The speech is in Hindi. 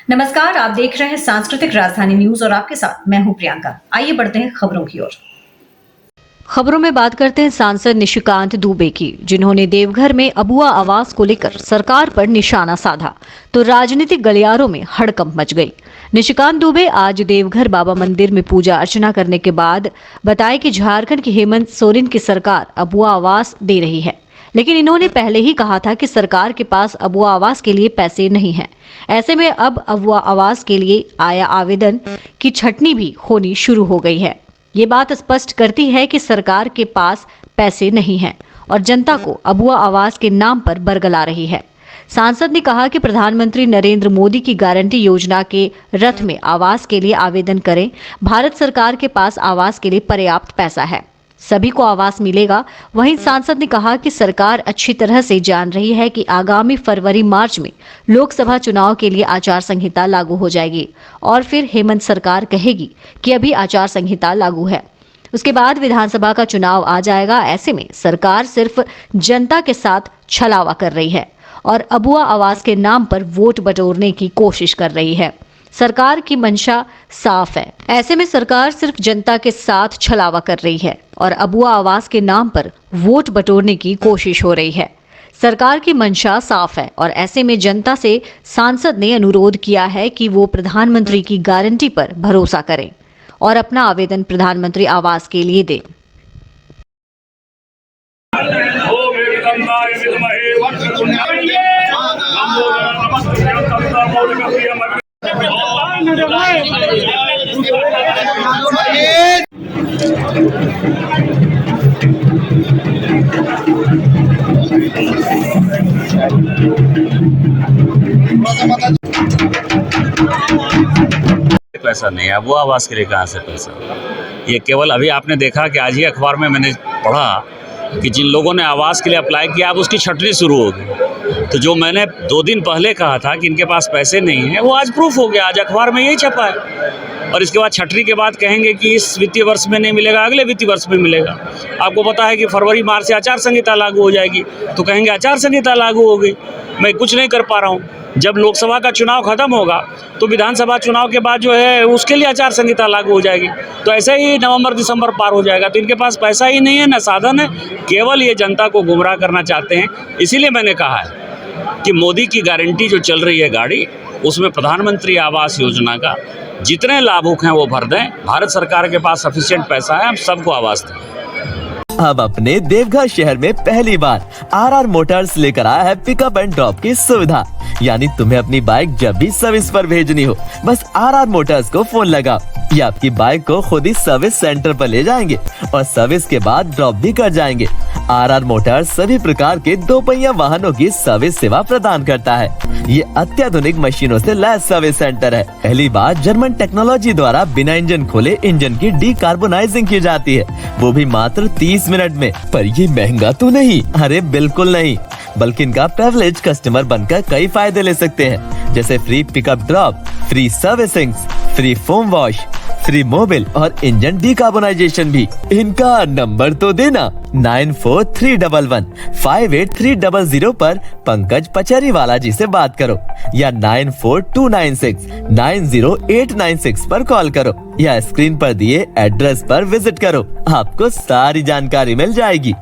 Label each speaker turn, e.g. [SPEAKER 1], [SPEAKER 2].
[SPEAKER 1] नमस्कार, आप देख रहे हैं सांस्कृतिक राजधानी न्यूज और आपके साथ मैं हूं प्रियंका। आइए बढ़ते हैं खबरों की ओर। खबरों में बात करते हैं सांसद निशिकांत दुबे की, जिन्होंने देवघर में अबुआ आवास को लेकर सरकार पर निशाना साधा तो राजनीतिक गलियारों में हड़कंप मच गई। निशिकांत दुबे आज देवघर बाबा मंदिर में पूजा अर्चना करने के बाद बताए कि झारखंड की हेमंत सोरेन की सरकार अबुआ आवास दे रही है, लेकिन इन्होंने पहले ही कहा था कि सरकार के पास अबुआ आवास के लिए पैसे नहीं हैं। ऐसे में अब अबुआ आवास के लिए आया आवेदन की छटनी भी होनी शुरू हो गई है। ये बात स्पष्ट करती है कि सरकार के पास पैसे नहीं हैं और जनता को अबुआ आवास के नाम पर बरगला रही है। सांसद ने कहा कि प्रधानमंत्री नरेंद्र मोदी की गारंटी योजना के रथ में आवास के लिए आवेदन करें। भारत सरकार के पास आवास के लिए पर्याप्त पैसा है, सभी को आवास मिलेगा। वहीं सांसद ने कहा कि सरकार अच्छी तरह से जान रही है कि आगामी फरवरी मार्च में लोकसभा चुनाव के लिए आचार संहिता लागू हो जाएगी और फिर हेमंत सरकार कहेगी कि अभी आचार संहिता लागू है, उसके बाद विधानसभा का चुनाव आ जाएगा। ऐसे में सरकार सिर्फ जनता के साथ छलावा कर रही है और अबुआ आवास के नाम पर वोट बटोरने की कोशिश कर रही है। सरकार की मंशा साफ है। ऐसे में सरकार सिर्फ जनता के साथ छलावा कर रही है और अबुआ आवास के नाम पर वोट बटोरने की कोशिश हो रही है। सरकार की मंशा साफ है और ऐसे में जनता से सांसद ने अनुरोध किया है कि वो प्रधानमंत्री की गारंटी पर भरोसा करें और अपना आवेदन प्रधानमंत्री आवास के लिए दें।
[SPEAKER 2] पैसा नहीं है, वो आवास के लिए कहाँ से पैसा? ये केवल अभी आपने देखा कि आज ही अखबार में मैंने पढ़ा कि जिन लोगों ने आवास के लिए अप्लाई किया अब उसकी छटनी शुरू होगी। तो जो मैंने 2 दिन पहले कहा था कि इनके पास पैसे नहीं है, वो आज प्रूफ हो गया, आज अखबार में यही छपा है। और इसके बाद छटनी के बाद कहेंगे कि इस वित्तीय वर्ष में नहीं मिलेगा, अगले वित्तीय वर्ष में मिलेगा। आपको पता है कि फरवरी मार्च से आचार संहिता लागू हो जाएगी, तो कहेंगे आचार संहिता लागू हो गई, मैं कुछ नहीं कर पा रहा हूँ। जब लोकसभा का चुनाव खत्म होगा तो विधानसभा चुनाव के बाद जो है उसके लिए आचार संहिता लागू हो जाएगी। तो ऐसे ही नवंबर दिसंबर पार हो जाएगा। तो इनके पास पैसा ही नहीं है, न साधन है, केवल ये जनता को गुमराह करना चाहते हैं। इसीलिए मैंने कहा है कि मोदी की गारंटी जो चल रही है गाड़ी, उसमें प्रधानमंत्री आवास योजना का जितने लाभुक हैं वो भर दें। भारत सरकार के पास सफिशिएंट पैसा है, हम सबको आवास दें।
[SPEAKER 3] अब अपने देवघर शहर में पहली बार आरआर मोटर्स लेकर आया है पिकअप एंड ड्रॉप की सुविधा। यानी तुम्हें अपनी बाइक जब भी सर्विस पर भेजनी हो, बस आरआर मोटर्स को फोन लगाओ, ये आपकी बाइक को खुद ही सर्विस सेंटर पर ले जाएंगे और सर्विस के बाद ड्रॉप भी कर जाएंगे। आरआर मोटर्स सभी प्रकार के 2 पहिया वाहनों की सर्विस सेवा प्रदान करता है। ये अत्याधुनिक मशीनों से लैस सर्विस सेंटर है। पहली बार जर्मन टेक्नोलॉजी द्वारा बिना इंजन खोले इंजन की डीकार्बोनाइजिंग की जाती है, वो भी मात्र 30 मिनट में। पर ये महंगा तो नहीं? अरे बिल्कुल नहीं, बल्कि इनका प्रिविलेज कस्टमर बनकर कई फायदे ले सकते हैं, जैसे free pickup drop, free servicing, free foam wash, free Mobil और इंजन डीकार्बोनाइजेशन भी। इनका नंबर तो देना 9431158300 पर पंकज पचरीवाला जी से बात करो या 9429690896 पर कॉल करो या स्क्रीन पर दिए एड्रेस पर विजिट करो, आपको सारी जानकारी मिल जाएगी।